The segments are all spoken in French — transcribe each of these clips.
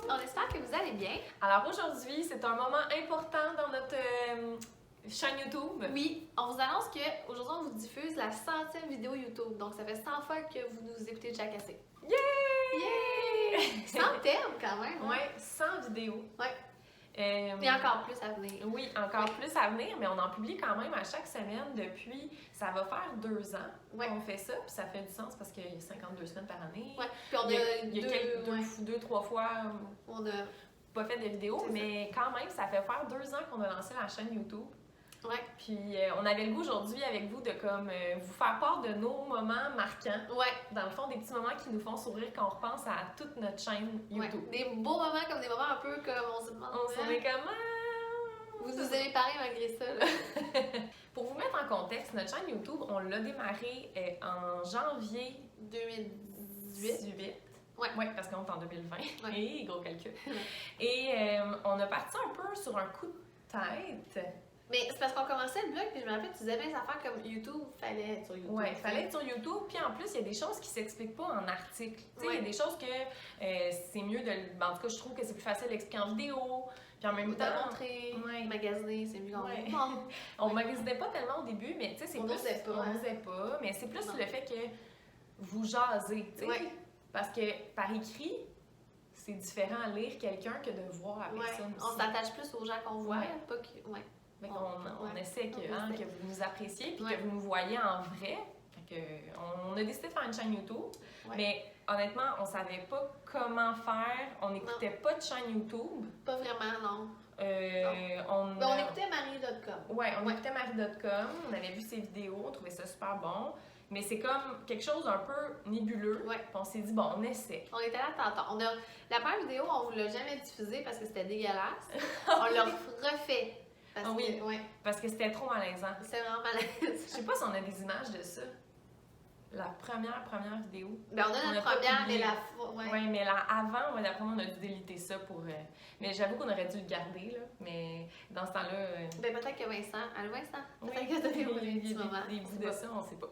On espère que vous allez bien. Alors aujourd'hui, c'est un moment important dans notre chaîne YouTube. Oui, on vous annonce qu'aujourd'hui, on vous diffuse la 100e vidéo YouTube. Donc, ça fait 100 fois que vous nous écoutez déjà cassé. Yeah! Yeah! 100 thèmes quand même. Hein? Ouais, 100 vidéos. Ouais. Et encore plus à venir. Oui, encore plus à venir, mais on en publie quand même à chaque semaine depuis, ça va faire 2 ans qu'on fait ça, puis ça fait du sens parce qu'il y a 52 semaines par année. Ouais, puis on il y a deux, trois fois on a pas fait de vidéos, mais quand même, ça fait faire 2 ans qu'on a lancé la chaîne YouTube. Ouais. Puis on avait le goût aujourd'hui avec vous de vous faire part de nos moments marquants. Ouais. Dans le fond, des petits moments qui nous font sourire quand on repense à toute notre chaîne YouTube. Ouais. Des beaux moments comme des moments un peu comme on se demande. On s'en est comme... Vous nous aimez pareil malgré ça. Là. Pour vous mettre en contexte, notre chaîne YouTube, on l'a démarré en janvier 2018. Ouais, parce qu'on est en 2020. Ouais. Et gros calcul. Et on a parti un peu sur un coup de tête. Mais c'est parce qu'on commençait le blog, puis je me rappelle, tu disais bien des affaires comme YouTube, fallait être sur YouTube. Oui, il fallait être sur YouTube. Puis en plus, il y a des choses qui ne s'expliquent pas en article. Tu sais, il y a des choses que c'est mieux de... En tout cas, je trouve que c'est plus facile d'expliquer en vidéo. Puis en même temps... de montrer, magasiner, c'est mieux qu'en vidéo. On magasinait pas tellement au début, mais tu sais, c'est plus... N'osait pas. On n'osait pas, mais c'est plus le fait que vous jasez, tu sais. Ouais. Parce que par écrit, c'est différent à lire quelqu'un que de voir la personne aussi. On s'attache plus aux gens qu'on voit, pas que... On essaie que vous nous appréciez puis que vous nous voyez en vrai. On a décidé de faire une chaîne YouTube, mais honnêtement, on savait pas comment faire. On n'écoutait pas de chaîne YouTube. Pas vraiment, non. On écoutait Marie.com. Oui, on écoutait Marie.com. On avait vu ses vidéos, on trouvait ça super bon. Mais c'est comme quelque chose un peu nébuleux. Ouais. Puis on s'est dit, bon, on essaie. On était là tantôt. La première vidéo, on ne l'a jamais diffusée parce que c'était dégueulasse. On l'a refait. Parce que c'était trop malaisant. C'est vraiment malaisant. Je sais pas si on a des images de ça. La première vidéo. Ben on a notre première, mais la... Oui, mais là, avant, d'après moi, on a dû déliter ça pour... Mais j'avoue qu'on aurait dû le garder, là. Mais dans ce temps-là... Ben peut-être que Vincent... Allô, Vincent? Peut-être que il y a des bouts de ça, on sait pas.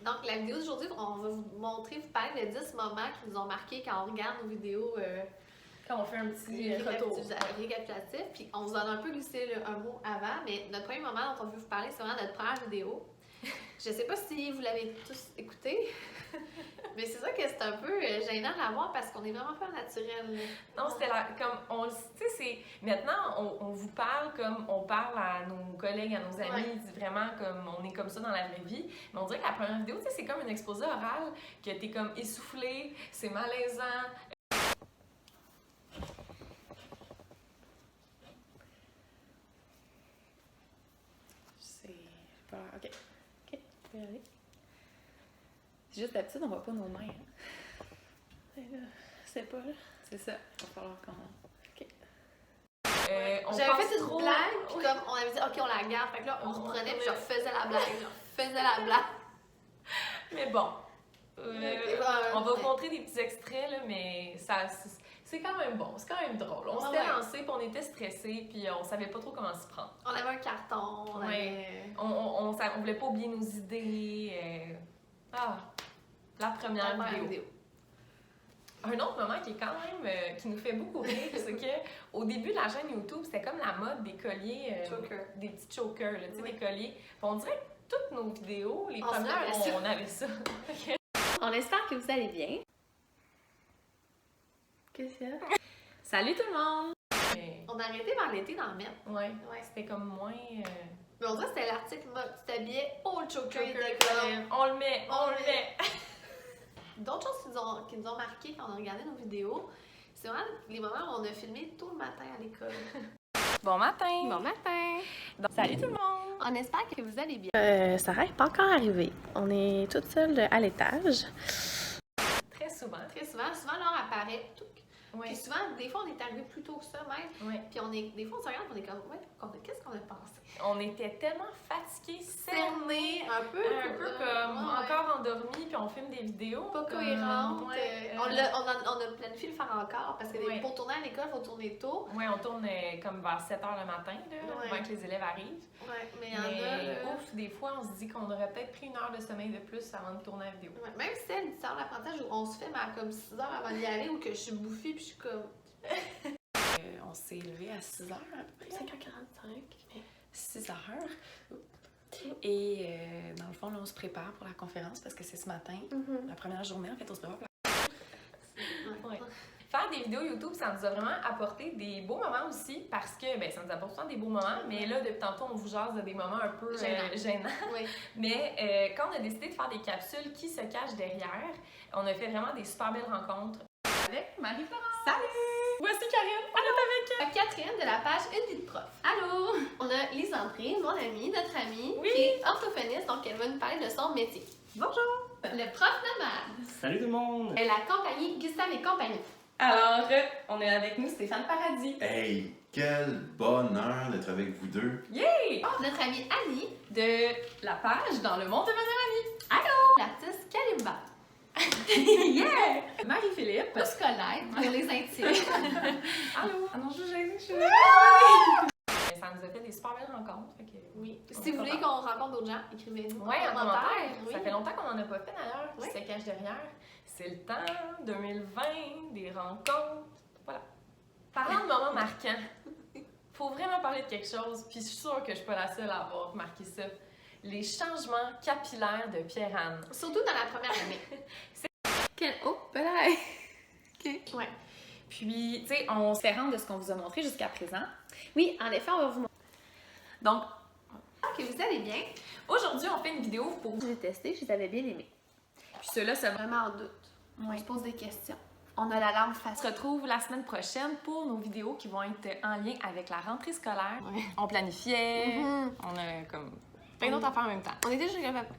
Donc, la vidéo d'aujourd'hui, on va vous montrer, vous parler de 10 moments qui nous ont marqués quand on regarde nos vidéos... Quand on fait un petit récapitulatif, puis on vous en a un peu glissé un mot avant, mais notre premier moment dont on veut vous parler, c'est vraiment notre première vidéo. Je sais pas si vous l'avez tous écouté, mais c'est ça que c'est un peu gênant de la voir parce qu'on est vraiment pas naturel. Non, c'était comme, tu sais, c'est, maintenant, on vous parle comme on parle à nos collègues, à nos amis, vraiment comme on est comme ça dans la vraie vie, mais on dirait que la première vidéo, tu sais, c'est comme une exposé oral, que t'es comme essoufflé, c'est malaisant. OK. OK, je vais aller. C'est juste d'habitude, on voit pas nos mains. Hein. C'est pas là. C'est ça. Il va falloir qu'on... OK. J'avais fait une blague, puis comme on avait dit, OK, on la garde. Fait que là, on reprenait, puis je refaisais la blague. Mais bon. On va vous montrer des petits extraits, là, mais ça... C'est quand même bon, c'est quand même drôle. On s'était lancé, puis on était stressés, puis on savait pas trop comment s'y prendre. On avait un carton, on voulait pas oublier nos idées. La première vidéo. Un autre moment qui est quand même, qui nous fait beaucoup rire, c'est qu'au début de la chaîne YouTube, c'était comme la mode des colliers, des petits chokers, tu sais, des colliers. Puis on dirait que toutes nos vidéos, les premières, on avait ça. On espère que vous allez bien. Qu'est-ce qu'il y a? Salut tout le monde! On a arrêté vers l'été d'en mettre. Ouais, c'était comme moins... Mais on dirait que c'était l'article mode. Tu t'habillais au choker. On le met! D'autres choses qui nous ont marqué quand on a regardé nos vidéos, c'est vraiment les moments où on a filmé tôt le matin à l'école. Bon matin! Bon matin! Donc, salut tout le monde! On espère que vous allez bien. Sarah n'est pas encore arrivée. On est toute seule à l'étage. Très souvent. Souvent, Laure apparaît. Oui. Puis souvent, des fois, on est arrivé plus tôt que ça même. Oui. Puis des fois, on se regarde et on est comme, qu'est-ce qu'on a pensé? On était tellement fatigués, cernés, un peu comme encore endormis, puis on filme des vidéos. Pas cohérentes. On a planifié de le faire encore parce que pour tourner à l'école, il faut tourner tôt. Oui, on tourne comme vers 7 h le matin, avant que les élèves arrivent. Oui, mais il y en a. Ouf, des fois, on se dit qu'on aurait peut-être pris 1 heure de sommeil de plus avant de tourner la vidéo. Ouais, même si c'est une histoire d'apprentissage où on se fait comme 6 heures avant d'y aller ou que je suis bouffée puis je suis comme. On s'est levé à 6h à peu près. 5h45. 6h. Et dans le fond, là, on se prépare pour la conférence parce que c'est ce matin. La première journée, en fait, on se prépare pour la... Ouais. Faire des vidéos YouTube, ça nous a vraiment apporté des beaux moments aussi parce que ça nous apporte souvent des beaux moments, mais là, depuis tantôt, on vous jase de des moments un peu gênants. Oui. Mais quand on a décidé de faire des capsules qui se cachent derrière, on a fait vraiment des super belles rencontres avec Marie-Florence. Salut! Voici Karine, elle est avec Catherine de la page Une vie de prof. Allô! On a Lisandrine, mon amie, notre amie, Oui. qui est orthophoniste, donc elle va nous parler de son métier. Bonjour! Le prof nomade. Salut tout le monde! Et la compagnie Gustave et compagnie. Alors, on est avec nous Stéphane Paradis. Hey, quel bonheur d'être avec vous deux! Yay! Notre amie Annie, De la page dans le monde de Madame l'artiste Kalimba. Annie. Yeah! Marie-Philippe. Pour scolaire, pour les intimes. Allô? Ah non, je suis gênée, je suis Ça nous a fait des super belles rencontres. Fait que, Oui. on Si est vous voulez content. qu'on rencontre d'autres gens, écrivez-nous. Ouais, en commentaire. Oui. Ça fait longtemps qu'on n'en a pas fait d'ailleurs, qui Oui. se cache derrière. C'est le temps, 2020, des rencontres. Voilà. Parlant de moments marquants, faut vraiment parler de quelque chose, puis je suis sûre que je suis pas la seule à avoir remarqué ça. Les changements capillaires de Pierre-Anne. Surtout dans la première année. Quel... Oh, ben là! OK. Ouais. Puis, tu sais, on se fait rendre de ce qu'on vous a montré jusqu'à présent. Oui, en effet, on va vous montrer. Donc, Que vous allez bien. aujourd'hui, on fait une vidéo pour vous. Je l'ai testé, je les avais bien aimés. Puis ceux-là, ça va. Vraiment en doute. On Oui. se pose des questions. On a la langue On se facile. retrouve la semaine prochaine pour nos vidéos qui vont être en lien avec la rentrée scolaire. Ouais. On planifiait, Mhm. on a comme plein d'autres affaires en même temps. On était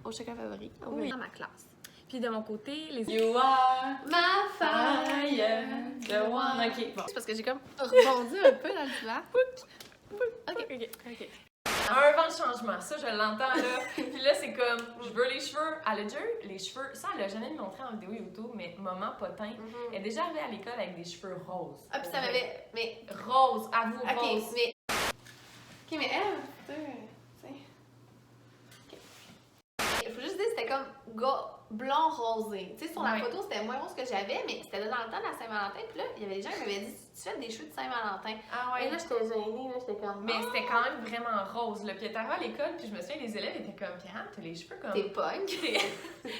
au chocolat favori. Oui. Dans ma classe. Puis de mon côté, les You are Ma faille. the one. Ok, bon. C'est parce que j'ai comme rebondi un peu dans le divan. Ok. Un vent de changement, ça je l'entends là. Puis là, c'est comme, je veux les cheveux. Elle a déjà eu les cheveux, ça elle l'a jamais montré en vidéo YouTube, mais maman potin. Elle est déjà arrivée à l'école avec des cheveux roses. Ah, puis ça m'avait. Mais. Rose, avoue, Ok, rose. mais. Ok, mais elle, tu sais. Ok. Il faut juste dire, c'était comme blond rosé. Tu sais, sur la Ouais. photo, c'était moins rose que j'avais, mais c'était dans le temps de la Saint-Valentin. Puis là, il y avait des gens qui m'avaient dit, tu fais des cheveux de Saint-Valentin. Ah Et ouais. là, j'étais gênée, là, j'étais comme. Mais c'était quand même vraiment rose. Là. Puis elle était arrivée à l'école, puis je me souviens, les élèves étaient comme, Pierre, t'as les cheveux comme. T'es punk.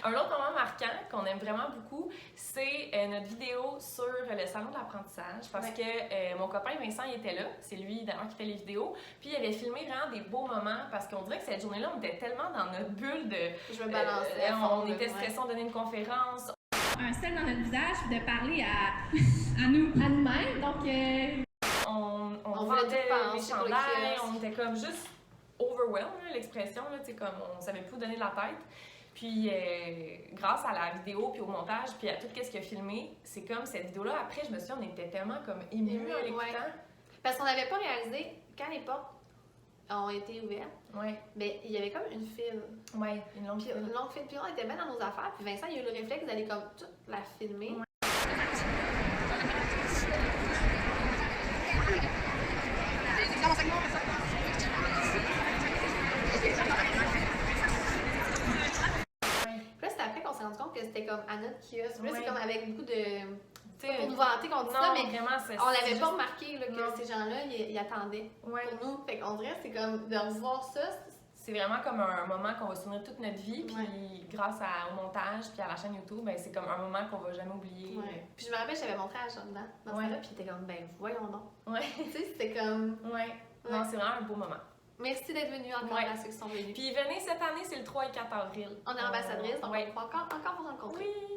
Un autre moment marquant qu'on aime vraiment beaucoup, c'est notre vidéo sur le salon de l'apprentissage. Parce que mon copain Vincent, il était là. C'est lui d'ailleurs qui fait les vidéos. Puis il avait filmé vraiment des beaux moments parce qu'on dirait que cette journée-là, on était tellement dans notre bulle de. Je me balançais. à fond, On était ouais. stressés, on donnait une conférence. Un sel dans notre visage, puis de parler à nous-mêmes. Donc, On voulait vendait tout penser les pour le chandails, kiosque. on était comme juste overwhelmed, là, l'expression, là, tu sais, comme on savait plus où donner de la tête. Puis grâce à la vidéo, puis au montage, puis à tout ce qu'il a filmé, c'est comme cette vidéo-là, après, je me suis dit, on était tellement comme émus Émus, en l'écoutant. ouais. Parce qu'on n'avait pas réalisé, quand les portes ont été ouvertes, Ouais, mais il y avait comme une file. ouais, une longue Puis file. une longue file, puis on était bien dans nos affaires. Puis Vincent, il a eu le réflexe d'aller comme toute la filmer. Ouais. Puis là, c'est après qu'on s'est rendu compte que c'était comme à notre kiosque. Puis là, c'est Ouais. comme avec beaucoup de. Tu sais, Pour nous vanter qu'on dit non, ça, mais vraiment, c'est. on l'avait c'est pas juste- remarqué là, que Non. ces gens-là, ils attendaient Ouais. pour nous. Fait qu'on dirait, c'est comme de revoir ça. C'est vraiment comme un moment qu'on va se souvenir toute notre vie, puis Ouais. grâce au montage, puis à la chaîne YouTube, ben, c'est comme un moment qu'on va jamais oublier. Ouais. Puis je me rappelle, j'avais montré à Jordan dans Ouais. ça là, puis il était comme, ben voyons donc. Ouais. Tu sais, c'était comme. Ouais. Non, c'est vraiment un beau moment. Merci d'être venu encore Ouais. à ceux qui sont venus. Puis venez cette année, c'est le 3 et 4 avril. On est ambassadrice, donc Ouais. on va encore vous rencontrer. Oui.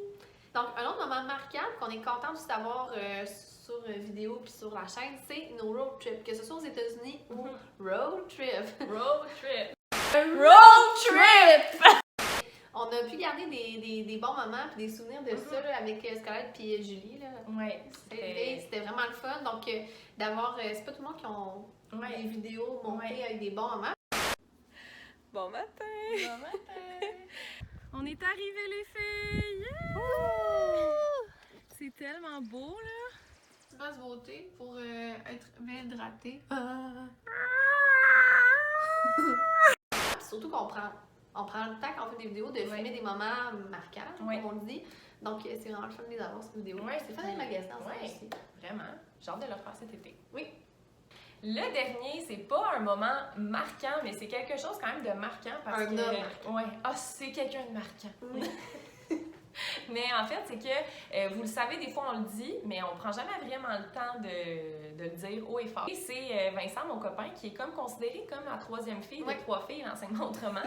Donc, un autre moment marquant qu'on est content aussi d'avoir sur vidéo puis sur la chaîne, c'est nos road trips, que ce soit aux États-Unis ou road trip. Road trip. Road trip! On a pu garder des bons moments puis des souvenirs de ça là, avec Scarlett puis Julie. Là. Ouais. C'était vraiment le fun. Donc, d'avoir. C'est pas tout le monde qui ont Ouais. des vidéos montées Ouais. avec des bons moments. Bon matin! Bon matin. On est arrivés les filles! C'est tellement beau là! Tu vas se voter pour être bien hydraté. Surtout qu'on prend on prend le temps quand on fait des vidéos de filmer des moments marquants, Ouais. comme on le dit. Donc, c'est vraiment le fun de les avoir sur vidéo. Ouais, c'est fun dans les magasins ensemble ouais. aussi. Vraiment. J'ai hâte de le faire cet été. Oui. Le dernier, c'est pas un moment marquant, mais c'est quelque chose quand même de marquant parce Un que... homme marquant. Ouais. Ah, c'est quelqu'un de marquant. Oui. Mais en fait, c'est que, vous le savez, des fois on le dit, mais on prend jamais vraiment le temps de le dire haut et fort. Et c'est Vincent, mon copain, qui est comme considéré comme la troisième fille Oui. de 3 filles en l'enseignement autrement.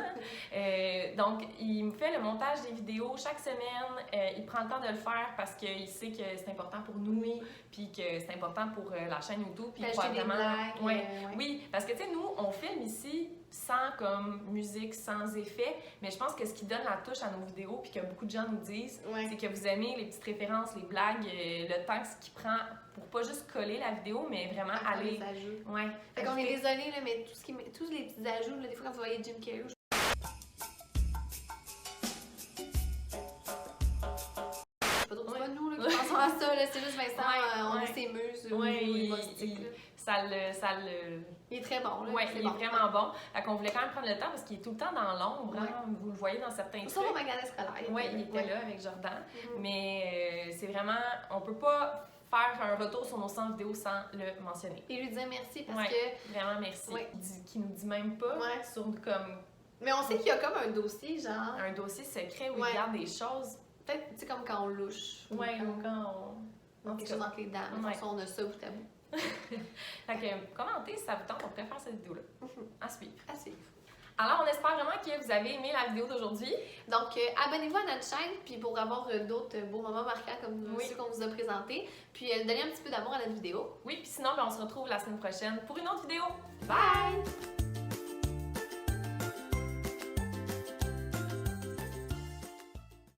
Donc, il me fait le montage des vidéos chaque semaine. Il prend le temps de le faire parce qu'il sait que c'est important pour nous, puis que c'est important pour la chaîne YouTube. Puis Ajouter des blagues. Ouais. Oui, parce que tu sais, nous, on filme ici sans comme musique, sans effet, mais je pense que ce qui donne la touche à nos vidéos, puis que beaucoup de gens nous disent, Ouais. c'est que vous aimez les petites références, les blagues, le temps que ce qui prend pour pas juste coller la vidéo, mais vraiment Apprendre aller. les ajouts. Ouais. Fait qu'on est ajouter- désolé, là, mais tous les petits ajouts, là, des fois quand vous voyez Jim Carrey, c'est pas trop Ouais. pas nous là, qui pensons à ça, là, c'est juste Vincent, Ouais, on ouais. est ses muses, Ouais, ou il- humoristiques, là. il Il est très bon, là. ouais, c'est il bon. est vraiment bon. Fait qu'on voulait quand même prendre le temps parce qu'il est tout le temps dans l'ombre, Ouais. hein, vous le voyez dans certains Sur mon trucs. magasin scolaire. Oui, il était Ouais. là avec Jordan. Mhm. Mais c'est vraiment, on peut pas faire un retour sur nos 100 vidéos sans le mentionner. Et lui dire merci parce Ouais. que. Vraiment merci. Ouais. Qui nous dit même pas Ouais. sur comme Mais on sait qu'il y a comme un dossier, genre. un dossier secret où Ouais. il garde des choses. Peut-être, tu sais, comme quand on louche. ou Ouais, quand- ou quand on. en tout quelque cas. chose entre les dents. De Ouais. toute façon, on a ça bout à bout. Fait que commentez si ça vous tente, on pourrait faire cette vidéo-là. À suivre. À suivre. Alors, on espère vraiment que vous avez aimé la vidéo d'aujourd'hui. Donc, abonnez-vous à notre chaîne puis pour avoir d'autres beaux moments marquants comme Oui. ceux qu'on vous a présentés. Puis, donnez un petit peu d'amour à notre vidéo. Oui, puis sinon, ben, on se retrouve la semaine prochaine pour une autre vidéo. Bye!